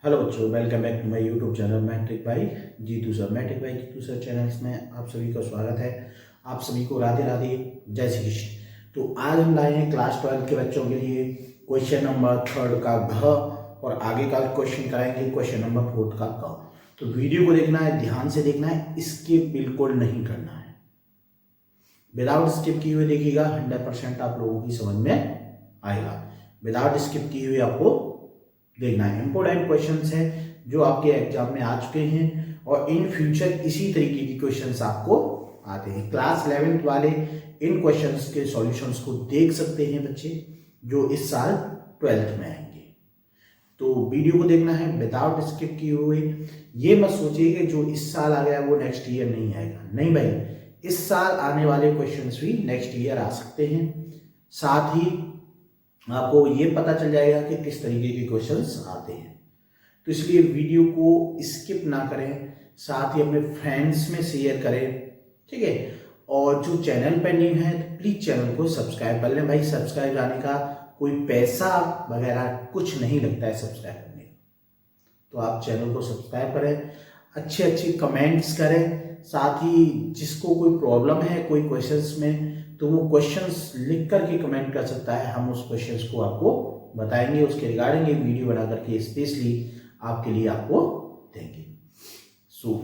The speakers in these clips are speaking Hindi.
हेलो बच्चों, welcome back to my YouTube channel matric भाई जीतू सर। मैट्रिक भाई जीतू सर चैनल्स में आप सभी का स्वागत है। आप सभी को राधे राधे, जय श्री कृष्ण। तो आज हम लाए हैं क्लास 12 के बच्चों के लिए क्वेश्चन नंबर 3 का घ और आगे का क्वेश्चन कराएंगे क्वेश्चन नंबर 4 का क। तो वीडियो को देखना है, ध्यान से देखना है, स्किप बिल्कुल नहीं करना है। विदाउट स्किप किए हुए देखिएगा, 100% आप लोगों की समझ में आएगा। विदाउट स्किप किए हुए आपको देखना है। इंपोर्टेंट क्वेश्चंस हैं जो आपके एग्जाम में आ चुके हैं और इन फ्यूचर इसी तरीके की क्वेश्चंस आपको आते हैं। क्लास 11th वाले इन क्वेश्चंस के सॉल्यूशंस को देख सकते हैं बच्चे जो इस साल 12th में आएंगे। तो वीडियो को देखना है विदाउट स्किप किए हुए। ये मत सोचिए कि जो इस साल आ गया वो नेक्स्ट ईयर नहीं आएगा। नहीं भाई, इस साल आने वाले क्वेश्चंस भी नेक्स्ट ईयर आ सकते हैं। साथ ही आपको ये पता चल जाएगा कि किस तरीके के क्वेश्चंस आते हैं। तो इसलिए वीडियो को स्किप ना करें, साथ ही अपने फ्रेंड्स में शेयर करें, ठीक है। और जो चैनल पे न्यू है तो प्लीज चैनल को सब्सक्राइब कर लें। भाई सब्सक्राइब आने का कोई पैसा वगैरह कुछ नहीं लगता है सब्सक्राइब करने का। तो आप चैनल को सब्सक्राइब करें, अच्छे अच्छे कमेंट्स करें। साथ ही जिसको कोई प्रॉब्लम है कोई क्वेश्चंस में तो वो क्वेश्चंस लिख करके कमेंट कर सकता है। हम उस क्वेश्चंस को आपको बताएंगे, उसके रिगार्डिंग एक वीडियो बना करके स्पेशली आपके लिए आपको देंगे। सो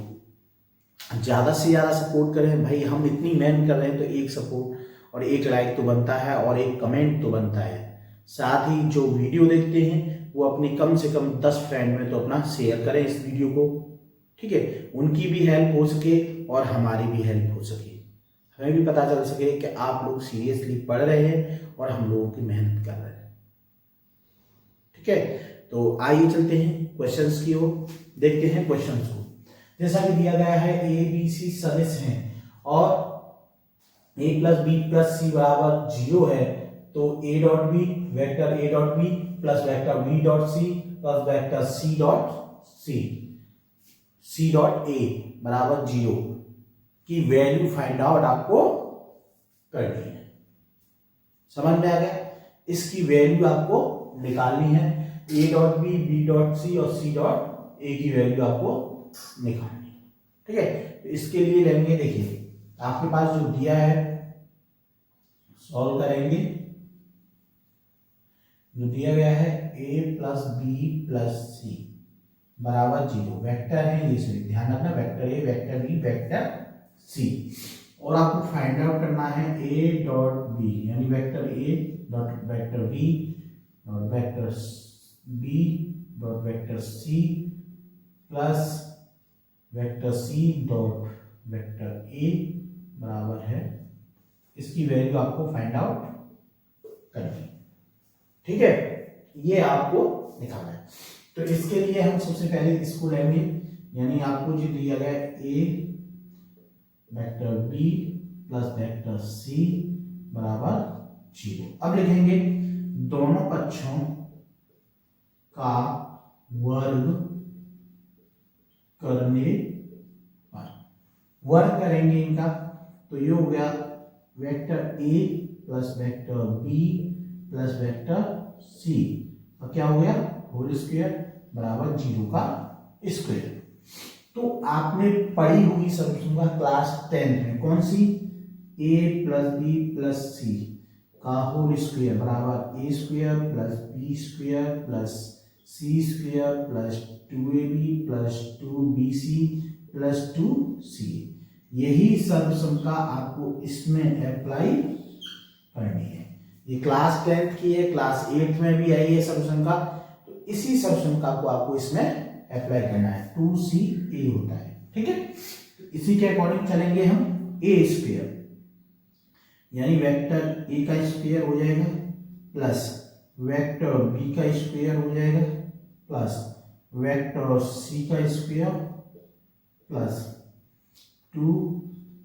ज़्यादा से ज़्यादा सपोर्ट करें भाई। हम इतनी मेहनत कर रहे हैं तो एक सपोर्ट और एक लाइक तो बनता है और एक कमेंट तो बनता है। साथ ही जो वीडियो देखते हैं वो अपनी कम से कम 10 फ्रेंड में तो अपना शेयर करें इस वीडियो को, ठीक है। उनकी भी हेल्प हो सके और हमारी भी हेल्प हो सके, हमें भी पता चल सके कि आप लोग सीरियसली पढ़ रहे हैं और हम लोगों की मेहनत कर रहे हैं, ठीक है। तो आइए चलते हैं क्वेश्चंस की ओर, देखते हैं क्वेश्चंस को। जैसा कि दिया गया है ए बी सी सदिश हैं और a plus B plus C बराबर 0 है, तो a dot B vector a dot B plus vector b dot C plus vector c dot a बराबर 0 की वैल्यू फाइंड आउट आपको करनी है। समझ में आ गया? इसकी वैल्यू आपको निकालनी है। a dot B dot C और c डॉट a की वैल्यू आपको निकालनी है, ठीक है। तो इसके लिए लेंगे, देखिए आपके पास जो दिया है सॉल्व करेंगे। जो दिया गया है a plus B plus C बराबर 0 वेक्टर है, ये सही ध्यान रखना, vector a vector b vector c। और आपको फाइंड आउट करना है a डॉट b यानी vector a dot vector b dot vector b dot vector c plus vector c dot vector a बराबर है, इसकी वैल्यू आपको फाइंड आउट करनी है, ठीक है। ये आपको निकालना है। तो इसके लिए हम सबसे पहले इसको लेंगे, यानी आपको जो दिया गया a vector b plus vector c बराबर 0। अब लिखेंगे दोनों पक्षों का वर्ग करने पर, वर्ग करेंगे इनका, तो ये हो गया vector a plus vector b plus vector c और क्या हो गया होल स्क्वायर बराबर 0 का स्क्वायर। तो आपने पढ़ी होगी समझूंगा क्लास 10 में, कौन सी, a plus B plus C का होल स्क्वायर बराबर a square plus B square plus C square plus 2ab plus 2bc plus 2c। यही सर्वसंख्या आपको इसमें अप्लाई करनी है। ये क्लास 10th की है, क्लास 8th में भी आई है सर्वसंख्या, तो इसी सर्वसंख्या को आपको इसमें अप्लाई करना है। 2ca होता है, ठीक है। तो इसी के अकॉर्डिंग चलेंगे हम। a स्क्वायर यानी वेक्टर a का स्क्वायर हो जाएगा प्लस वेक्टर b का स्क्वायर हो जाएगा प्लस वेक्टर c का square plus 2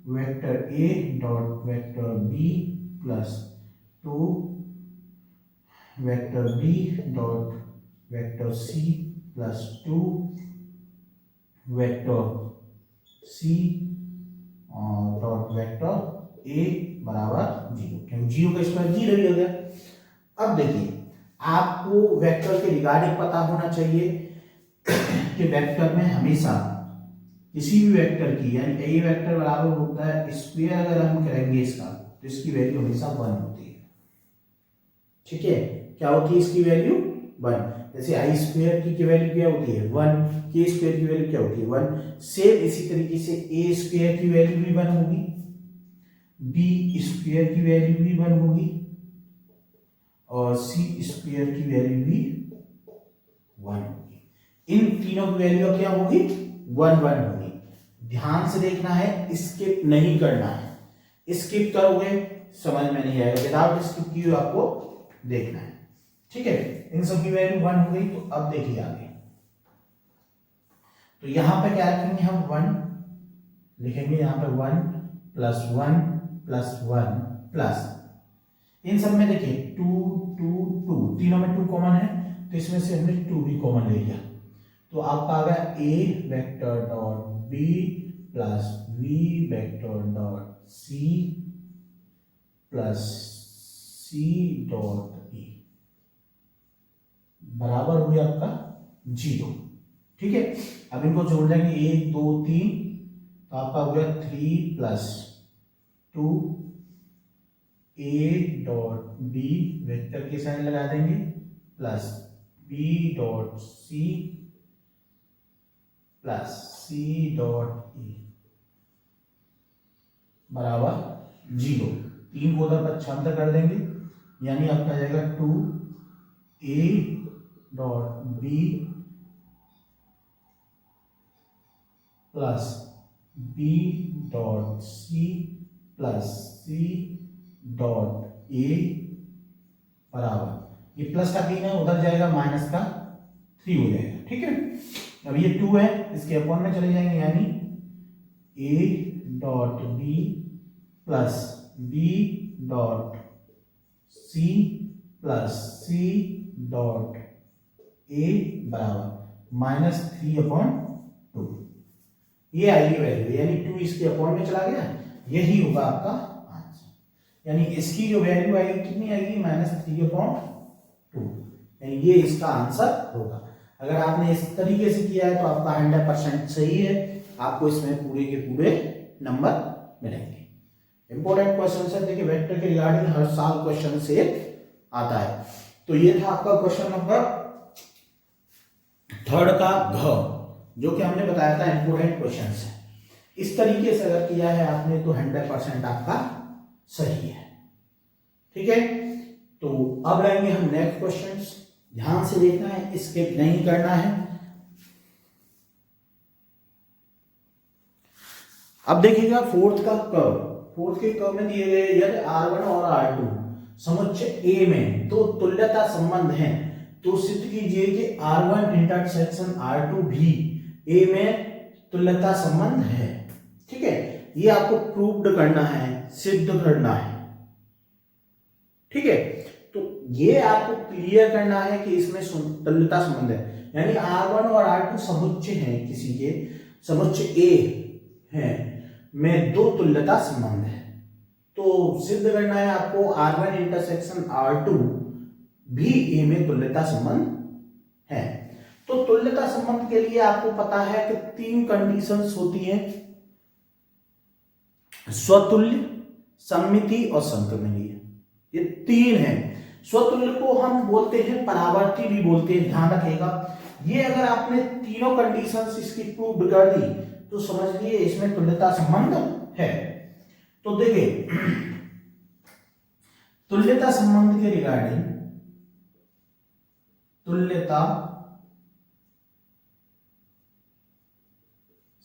vector a dot vector b plus 2 vector b dot vector c plus 2 vector c dot vector a बराबर 0, क्योंकि 0 का स्क्वायर 0 ही हो गया। अब देखिए आपको वेक्टर के रिगार्डिंग पता होना चाहिए कि वेक्टर में हमेशा किसी भी वेक्टर की यानी ए वेक्टर बराबर होता है स्क्वायर, अगर हम करेंगे इसका तो इसकी वैल्यू हमेशा 1 होती है। ठीक है, क्या होती है इसकी वैल्यू 1। जैसे आई स्क्वायर की वैल्यू क्या होती है 1, के स्क्वायर की वैल्यू क्या होती है 1। सेम इसी तरीके से ए स्क्वायर की वैल्यू भी 1 होगी, बी स्क्वायर की वैल्यू भी 1 होगी और सी स्क्वायर की वैल्यू भी 1 होगी। इन तीनों की वैल्यू क्या होगी 1 1 होगी। ध्यान से देखना है, स्किप नहीं करना है। स्किप करोगे समझ में नहीं आएगा, विदाउट स्किप की आपको देखना है। ठीक है, इन सब की वैल्यू 1 हो गई। तो अब देखिए आगे, तो यहां पे क्या रखेंगे हम 1 लिखेंगे, यहां पे 1 प्लस 1 प्लस 1 प्लस इन सब में देखिए 2 2 2, तीनों में 2 कॉमन है तो इसमें से हमने 2 भी कॉमन ले लिया। तो आपका आ गया A vector dot B plus V vector dot C plus C dot E बराबर हुई आपका 0। ठीक है, अब इनको जोड़ लेंगे 1 2 3, तो आपका हो गया 3 plus 2 A dot B vector के साइन लगा देंगे plus B dot C plus C dot E बराबर 0। 3 को उधर पक्षांतर कर देंगे, यानी आपका जाएगा 2 A dot B plus B dot C plus C dot A बराबर, ये प्लस का 3 है उधर जाएगा माइनस का 3 हो जाएगा। ठीक है, अब ये 2 है इसके अपॉन में चले जाएंगे, यानी A dot B plus B dot C plus C dot A बराबर -3/2। ये आएगी वैल्यू, यानी 2 इसके अपॉन में चला गया, यही होगा आपका आंसर। यानी इसकी जो वैल्यू आएगी कितनी आएगी -3/2, यानी ये इसका आंसर होगा। अगर आपने इस तरीके से किया है तो आपका 100% सही है, आपको इसमें पूरे के पूरे नंबर मिलेंगे। इंपॉर्टेंट क्वेश्चन है, देखिए वेक्टर के रिगार्डिंग हर साल क्वेश्चन से आता है। तो ये था आपका क्वेश्चन नंबर 3 का घ, जो कि हमने बताया था इंपॉर्टेंट क्वेश्चन है। इस तरीके से अगर किया है आपने तो 100% आपका सही है। ठीक है, तो अब लेंगे हम नेक्स्ट क्वेश्चन। ध्यान से देखना है, स्किप नहीं करना है। अब देखिएगा फोर्थ का कर्व, फोर्थ के कर्व में दिए गए यदि R1 और R2 समुच्चय A में दो तुल्यता संबंध हैं तो सिद्ध कीजिए कि R1 इंटरसेक्शन R2 भी A में तुल्यता संबंध है। ठीक है, ये आपको प्रूव्ड करना है, सिद्ध करना है। ठीक है, तो ये आपको क्लियर करना है कि इसमें तुल्यता संबंध है, यानी R1 और R2 समुच्चय हैं, किसी के समुच्चय A है में दो तुल्यता संबंध है। तो सिद्ध करना है आपको R1 इंटरसेक्शन R2 भी A में तुल्यता संबंध है। तो तुल्यता संबंध के लिए आपको पता है कि 3 कंडीशंस होती हैं, स्वतुल्य, सममिति और संक्रमणीय। ये 3 हैं। स्वतुल्य को हम बोलते हैं, परावर्ती भी बोलते हैं, ध्यान रखिएगा। ये अगर आपने तीनों कंडीशंस इसकी प्रूव कर दी तो समझ लिए इसमें तुल्यता संबंध है। तो देखिए तुल्यता संबंध के रिगार्डिंग, तुल्यता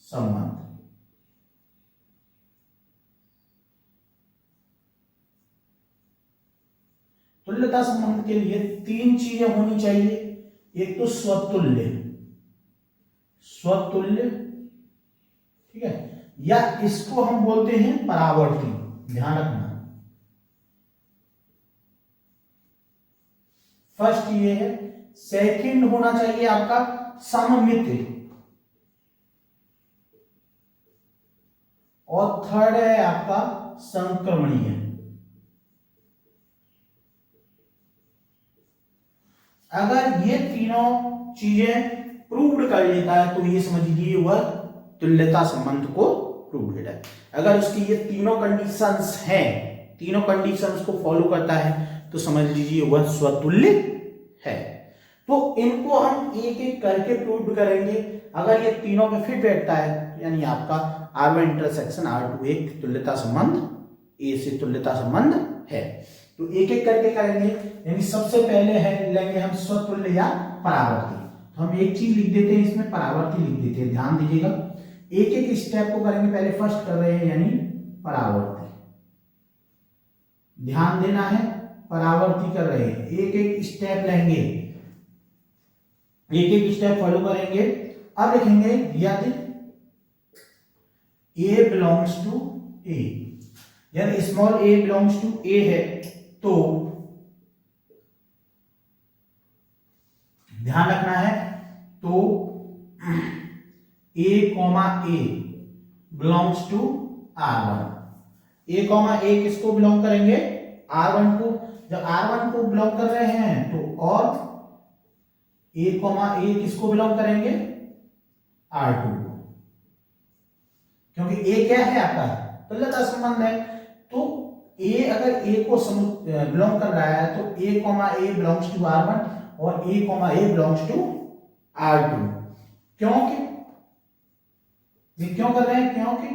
संबंध, तुल्यता संबंध के लिए 3 चीजें होनी चाहिए। एक तो स्वतुल्य, स्वतुल्य, ठीक है, या इसको हम बोलते हैं परावर्ती, ध्यान रखना। फर्स्ट ये है। सेकंड होना चाहिए आपका सममित, और थर्ड है आपका संक्रमणीय। अगर ये तीनों चीजें प्रूव्ड कर लेता है तो ये समझ लीजिए वह तुल्यता संबंध को प्रूव किया है। अगर उसकी ये तीनों कंडीशंस हैं, तीनों कंडीशंस को फॉलो करता है तो समझ लीजिए वह स्वतुल्य है। तो इनको हम एक एक करके प्रूव करेंगे। अगर ये तीनों में फिट बैठता है यानी आपका R1 इंटरसेक्शन R2 एक तुल्यता संबंध, ए से तुल्यता संबंध है। तो एक एक करके करेंगे। यानी सबसे पहले है लेंगे हम स्वतुल्य या परावर्ती। तो हम एक चीज लिख देते हैं, इसमें परावर्ती लिख देते हैं, ध्यान दीजिएगा। एक एक स्टेप को करेंगे, पहले फर्स्ट कर रहे हैं यानी परावर्ती, ध्यान देना है, परावर्ती कर रहे हैं। एक एक स्टेप लेंगे, एक एक स्टेप फॉलो करेंगे। अब लिखेंगे यदि A बिलोंग्स टू A, यदि small a belongs to A है तो ध्यान रखना है, तो A, A belongs to R1। A, A किसको बिलोंग करेंगे? R1 को। जब R1 को बिलोंग कर रहे हैं तो और A, A किसको बिलोंग करेंगे? R2 को, क्योंकि A क्या है आपका तुल्यता संबंध है। तो A अगर A को बिलोंग कर रहा है तो A, A belongs to R1 और A, A belongs to R2। क्योंकि ये क्यों कर रहे हैं? क्योंकि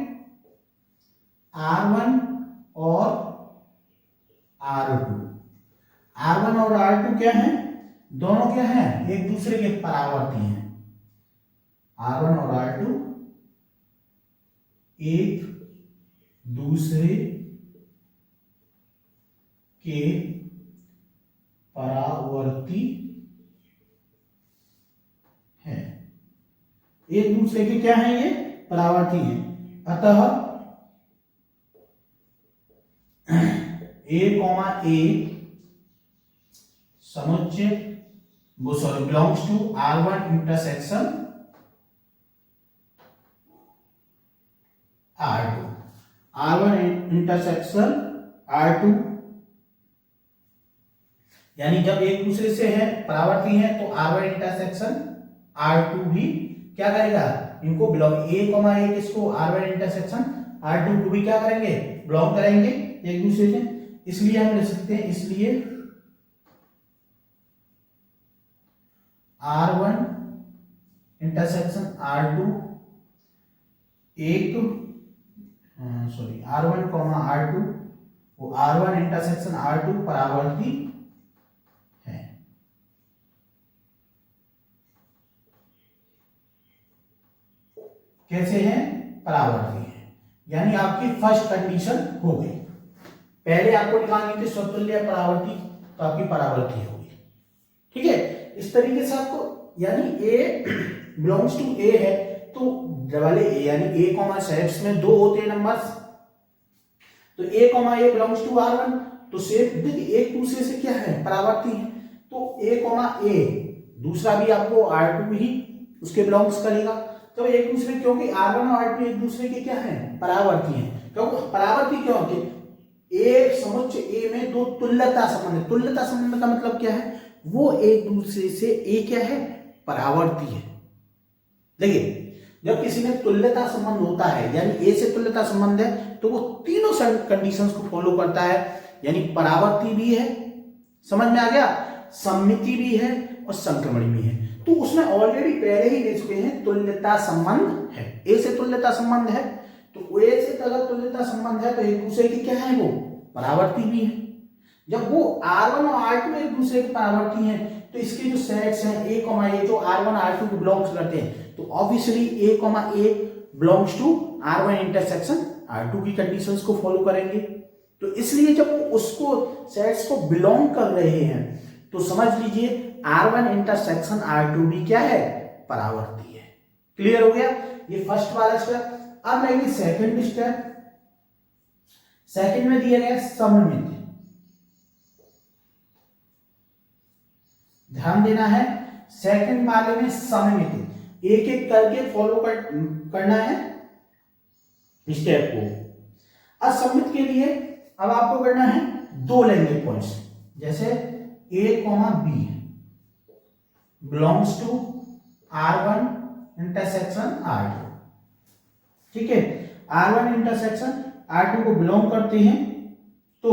R1 और R2, R1 और R2 क्या है? दोनों क्या है? एक दूसरे के परावर्ती हैं। R1 और R2 एक दूसरे के परावर्ती हैं, एक दूसरे के क्या हैं? ये परावर्ती हैं। अतः A, A समुच्चय belongs to R1 intersection R2, R1 intersection R2। यानी जब एक दूसरे से है परावर्ती हैं तो R1 इंटरसेक्शन R2 भी क्या करेगा? इनको बिलोंग, A, A किसको? R1 इंटरसेक्शन R2 को भी क्या करेंगे? बिलोंग करेंगे एक दूसरे से। इसलिए हम लिख सकते हैं, इसलिए R1 इंटरसेक्शन R2 एक R1 R2 वो R1 इंटरसेक्शन R2 परावर्ती है। कैसे हैं? परावर्ती है। यानी आपकी फर्स्ट कंडीशन हो गई। पहले आपको निकालनी थी स्वतुल्य परावर्ती, तो आपकी परावर्ती होगी। ठीक है, इस तरीके से आपको, यानी A बिलोंग्स टू A है तो वाले यानी A, सेट्स में दो होते हैं नंबर्स, तो A, A belongs to R1 तो सेट देखिए एक दूसरे से क्या है? परावर्ती है। तो A, A दूसरा भी आपको R2 ही उसके बिलोंग्स करेगा। तो एक दूसरे, क्योंकि R1 और R2 एक दूसरे के क्या है? परावर्ती हैं। क्योंकि परावर्ती क्यों होते? A समुच्चय A में दो तुल्यता संबंध। तुल्यता संबंध का मतलब क्या है? वो एक दूसरे से A क्या है? परावर्ती है। देखिए जब किसी में तुल्यता संबंध होता है यानी A से तुल्यता संबंध है तो वो तीनों कंडीशंस को फॉलो करता है, यानी परावर्ती भी है, समझ में आ गया, सममिति भी है और संक्रमण भी है। तो उसमें ऑलरेडी पहले ही देख चुके हैं तुल्यता संबंध है। A से तुल्यता संबंध है तो A से अगर तुल्यता संबंध है तो एक दूसरे के क्या है? वो परावर्ती भी है। जब वो R1 और R2 एक दूसरे के परावर्ती हैं तो इसके जो सेट्स हैं A, A जो R1 R2 को बिलोंग्स करते हैं तो obviously A, A belongs to R1 intersection R2 की कंडीशंस को फॉलो करेंगे। तो इसलिए जब वो उसको सेट्स को बिलोंग कर रहे हैं तो समझ लीजिए R1 इंटरसेक्शन R2 भी क्या है? परावर्ती है। क्लियर हो गया? ये फर्स्ट वाला स्टेप। अब लेंगे सेकंड स्टेप। सेकंड में दिया गया सममिति, ध्यान देना है। सेकंड वाले में सममिति एक एक करके फॉलो करना है स्टेप को। असममित के लिए अब आपको करना है दो लेंगे पॉइंट्स, जैसे A, B belongs to R1 intersection R2। ठीक है, R1 इंटरसेक्शन R2 को बिलोंग करते हैं। तो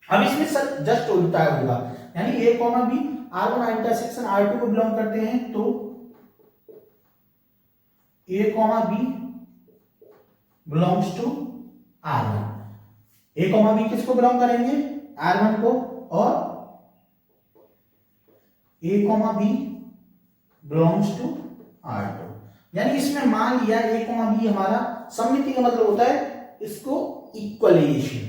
अब इसमें सर जस्ट उल्टा होगा, यानी A, B R1 intersection R2 को बिलोंग करते हैं, तो A, B belongs to R1। A, B किसको बिलोंग करेंगे? R1 को, और A, B belongs to R2। यानी इसमें मान लिया A, B हमारा सममिति का मतलब होता है इसको इक्वलाइजेशन।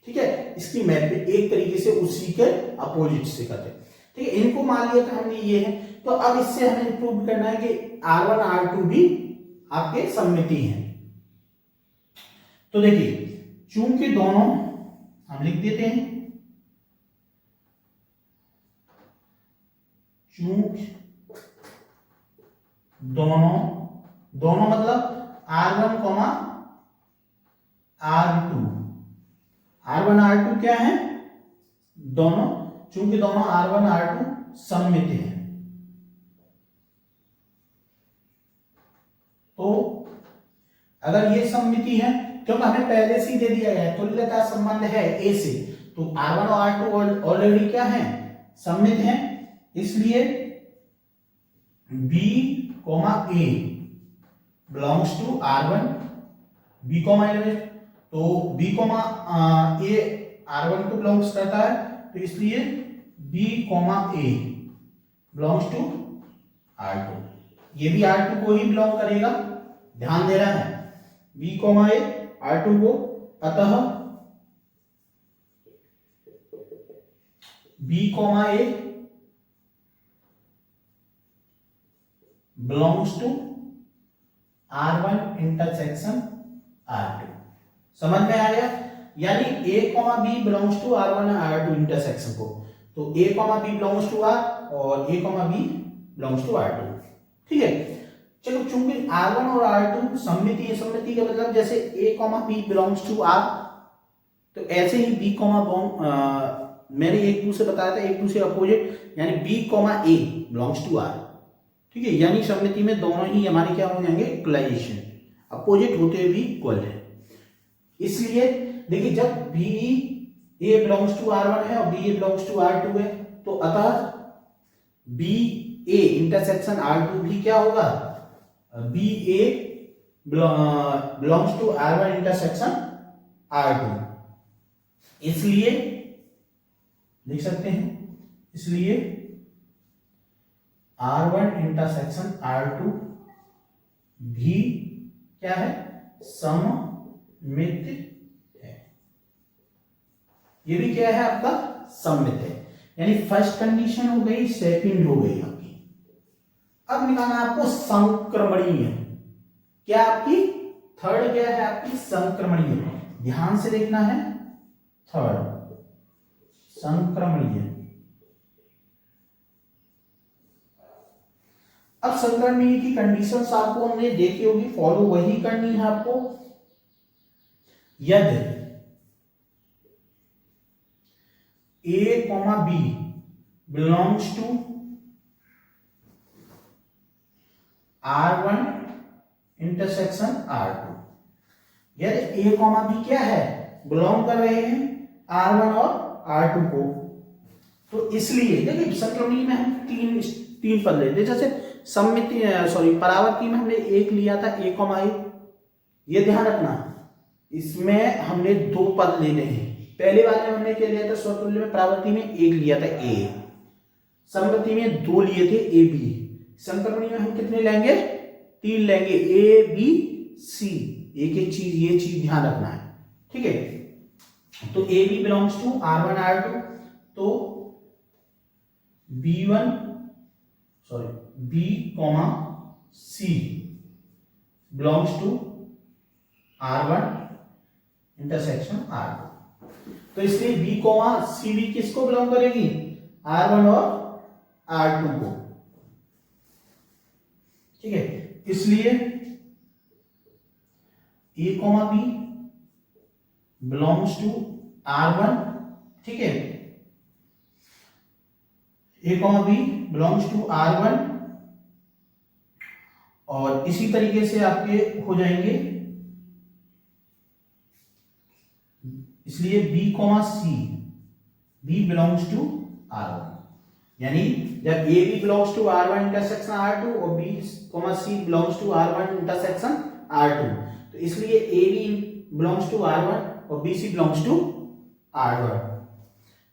ठीक है, इसकी मैप एक तरीके से उसी के अपोजिट से करते हैं। ठीक है, इनको मान लिया था हमने ये है। तो अब इससे हमें प्रूव करना है कि R1 R2 भी आपके सममिति हैं। तो देखिए, चूंकि दोनों हम लिख देते हैं, चूंकि दोनों मतलब R1 R2 क्या है? दोनों, चूंकि दोनों R1 R2 सममिति हैं, तो अगर ये सममिति है, क्योंकि हमें पहले से ही दे दिया गया है तुल्यता संबंध है A से, तो R1 और R2 ऑलरेडी क्या है? सममित हैं। इसलिए B, A belongs to R1, B, A, तो B, A R1 को बिलोंग्स करता है, तो इसलिए B, A belongs to R2। ये भी R2 को ही बिलोंग करेगा, ध्यान दे रहा है, B, A R2 को, अतः B, A belongs to R1 intersection R2। समझ में आ गया? यानी A, B belongs to R1 R2 intersection को, तो A, B belongs to R और A, B belongs to R2। ठीक है, चलो, चूंकि R1 और R2 सममिति है, सममिति का मतलब जैसे A, B belongs to R, तो ऐसे ही B, मैंने एक दूसरे बताया था, एक दूसरे अपोजिट, यानी B, A belongs to R। ठीक है, यानी सममिति में दोनों ही हमारे क्या हो जाएंगे? इक्वलाइजेशन, अपोजिट होते हुए भी इक्वल है। इसलिए देखिए, जब B, A belongs to R1 है और B, A belongs to R2 है, तो अतः B, A इंटरसेक्शन R2 भी क्या होगा? B, A belongs to R1 intersection R2। इसलिए लिख सकते हैं, इसलिए R1 इंटरसेक्शन R2 भी क्या है? सममित है। ये भी क्या है? आपका सममित है। यानी फर्स्ट कंडीशन हो गई, सेकंड हो गई आपकी। अब निकालना आपको संक्रमणीय। क्या आपकी थर्ड क्या है? आपकी संक्रमणीय। ध्यान से देखना है, थर्ड संक्रमणीय। अब संक्रमणीय की कंडीशंस आपको हमने देखी होगी, फॉलो वही करनी है आपको। यदि A, B belongs to R1 intersection R2, यदि A, B क्या है? बिलोंग कर रहे हैं R1 और R2 को, तो इसलिए देखिए, संक्रमणीय में हम तीन पद लेते, जैसे सममिति परावर्ती में हमने एक लिया था A, A। ये ध्यान रखना, इसमें हमने दो पद लेने हैं। पहले वाले में हमने क्या लिया था? स्वतुल्य में परावर्ती में एक लिया था A, सममिति में दो लिए थे A, B। संक्रमणीय में हम कितने लेंगे? तीन लेंगे, A, B, C। एक एक चीज, ये चीज ध्यान रखना है। ठीक है, तो A, B belongs to R1 R2, तो B, C belongs to R1 intersection R2। तो इसलिए B, C भी किसको बिलोंग करेगी? R1 और R2 को। ठीक है, इसलिए A, B belongs to R1। ठीक है, A, B belongs to R1 और इसी तरीके से आपके हो जाएंगे, इसलिए B comma C, B belongs to R1, यानी जब A B belongs to R1 intersection R2 और B comma C belongs to R1 intersection R2, तो इसलिए ए बी बिलोंग्स टू R1 और B C belongs to R1।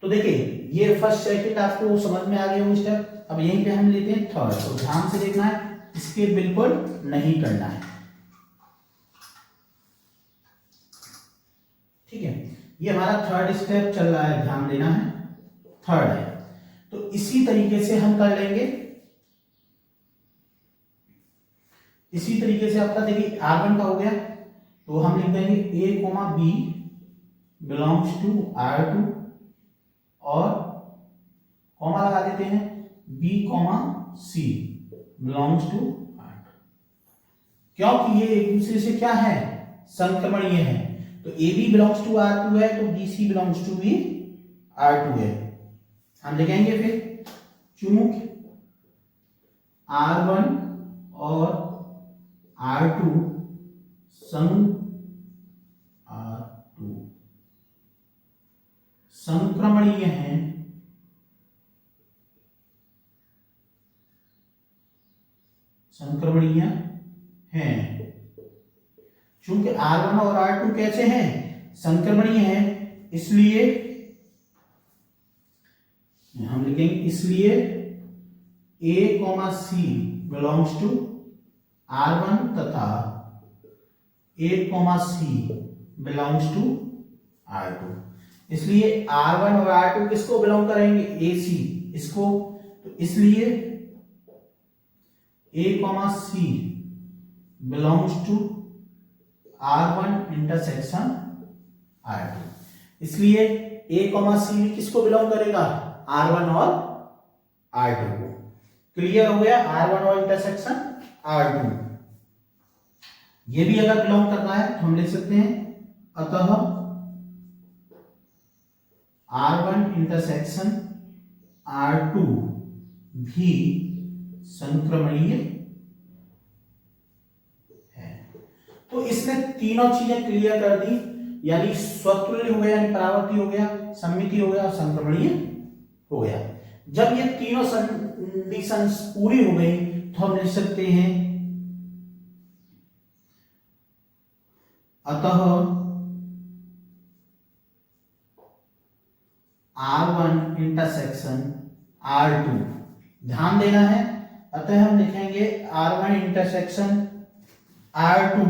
तो देखिए ये फर्स्ट सेकंड आपको समझ में आ गए होंगे स्टेप। अब यहीं पे हम लेते हैं थर्ड, तो ध्यान से देखना है, इसके बिल्कुल नहीं करना है, ठीक है। ये हमारा थर्ड स्टेप चल रहा है, ध्यान देना है, थर्ड है। तो इसी तरीके से हम कर लेंगे, इसी तरीके से आपका देखिए R1 का हो गया, तो हम लिख देंगे A comma B belongs to R2 और कॉमा लगा देते हैं B comma C belongs to R2, क्योंकि ये एक दूसरे से क्या है, संक्रमणीय है। तो ए बी बिलोंग्स टू R2 है तो बी सी बिलोंग्स टू भी R2 है। हम लिखेंगे फिर चूंकि R1 और R2 संक्रमणीय हैं, संक्रमणीय हैं। चूंकि R1 और R2 कैसे हैं, संक्रमणीय हैं, इसलिए हम लिखेंगे इसलिए A comma C belongs to R1 तथा A comma C belongs to R2। इसलिए R1 और R2 किसको बिलोंग करेंगे, AC इसको, तो इसलिए A comma C belongs to R1 intersection R2, इसलिए A कॉमा सी भी किसको बिलोंग करेगा, R1 और R2 को। क्लियर हो गया, R1 और इंटरसेक्शन R2। ये भी अगर बिलोंग करना है तो हम लिख सकते हैं अतः R1 इंटरसेक्शन R2 भी संक्रमणीय है। तो इसने तीनों चीजें क्लियर कर दी, यानी स्वतुल्य हो गया, यानी परावर्ती हो गया, सममिति हो गया और संक्रमणीय हो गया। जब ये तीनों कंडीशंस पूरी हो गई तो हम लिख सकते हैं अतः R1 इंटरसेक्शन R2, ध्यान देना है, अतः हम लिखेंगे R1 इंटरसेक्शन R2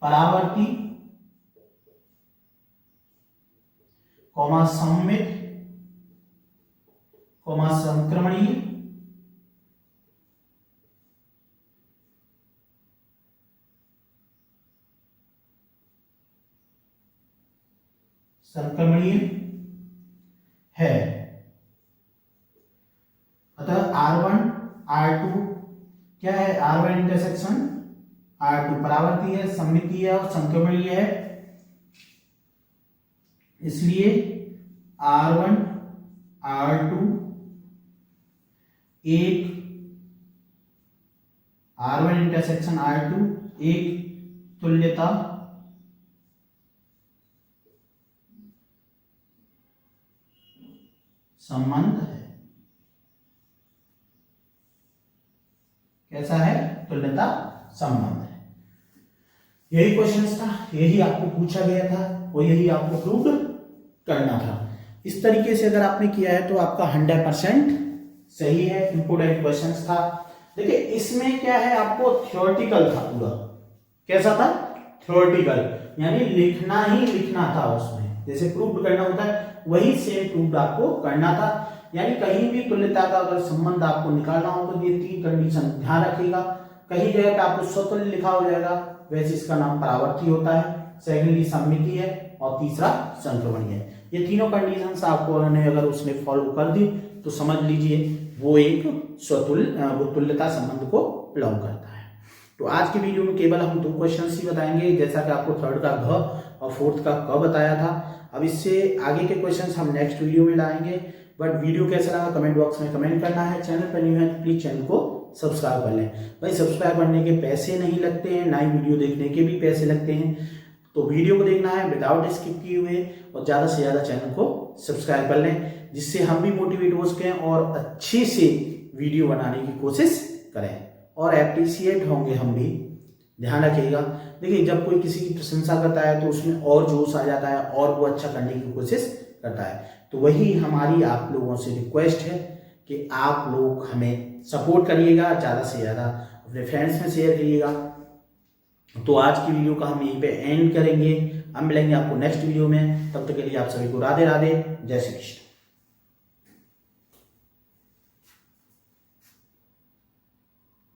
परावर्ती कॉमा सममित कॉमा संक्रमणीय है। अतः R1 R2 क्या है, R1 इंटरसेक्शन R2 परावर्ती है, सममितीय है और संक्रमणीय है, इसलिए R1 R2 एक R1 इंटरसेक्शन R2 एक तुल्यता संबंध है। कैसा है, तुल्यता संबंध है। यही क्वेश्चन था, यही आपको पूछा गया था और यही आपको प्रूव करना था। इस तरीके से अगर आपने किया है तो आपका 100% सही है। इंपोर्टेंट क्वेश्चन था। देखिए इसमें क्या है, आपको थ्योरेटिकल था पूरा। कैसा था, थ्योरेटिकल, यानी लिखना ही लिखना था उसमें, जैसे प्रूव करना होता है वही सेम प्रूव आपको करना था। यानी कहीं भी तुल्यता का अगर संबंध आपको निकालना हो तो ये तीन कंडीशन ध्यान रखिएगा। कहीं जगह पे आपको स्वतुल्य लिखा हो जाएगा, वैसे इसका नाम परावर्ती होता है, सेकेंडली सममिति है और तीसरा संक्रमणीय है। ये तीनों कंडीशंस आपको अगर उसने फॉलो कर दी तो समझ लीजिए वो एक तुल्यता संबंध को बिलोंग करता है। तो आज की वीडियो में केवल हम 2 क्वेश्चन ही बताएंगे, जैसा कि आपको थर्ड का घ और फोर्थ का क बताया था। अब इससे आगे के क्वेश्चंस हम नेक्स्ट वीडियो में लाएंगे। बट वीडियो कैसा लगा कमेंट बॉक्स में कमेंट करना है। चैनल पर न्यू है तो प्लीज चैनल को सब्सक्राइब कर लें। भाई सब्सक्राइब करने के पैसे नहीं लगते हैं, ना ही वीडियो देखने के भी पैसे लगते हैं। तो वीडियो को देखना है विदाउट स्किप किए हुए और ज़्यादा से ज़्यादा चैनल को सब्सक्राइब कर लें, जिससे हम भी मोटिवेट हो सकें और अच्छे से वीडियो बनाने की कोशिश करें और एप्रिशिएट होंगे हम भी। ध्यान रखिएगा, देखिए जब कोई किसी की प्रशंसा करता है तो उसमें और जोश आ जाता है और वो अच्छा करने की कोशिश करता है। तो वही हमारी आप लोगों से रिक्वेस्ट है कि आप लोग हमें सपोर्ट करिएगा, ज़्यादा से ज़्यादा अपने फ्रेंड्स में शेयर करिएगा। तो आज की वीडियो का हम यहीं पे एंड करेंगे। हम मिलेंगे आपको नेक्स्ट वीडियो में, तब तक के लिए आप सभी को राधे राधे, जय श्री कृष्ण।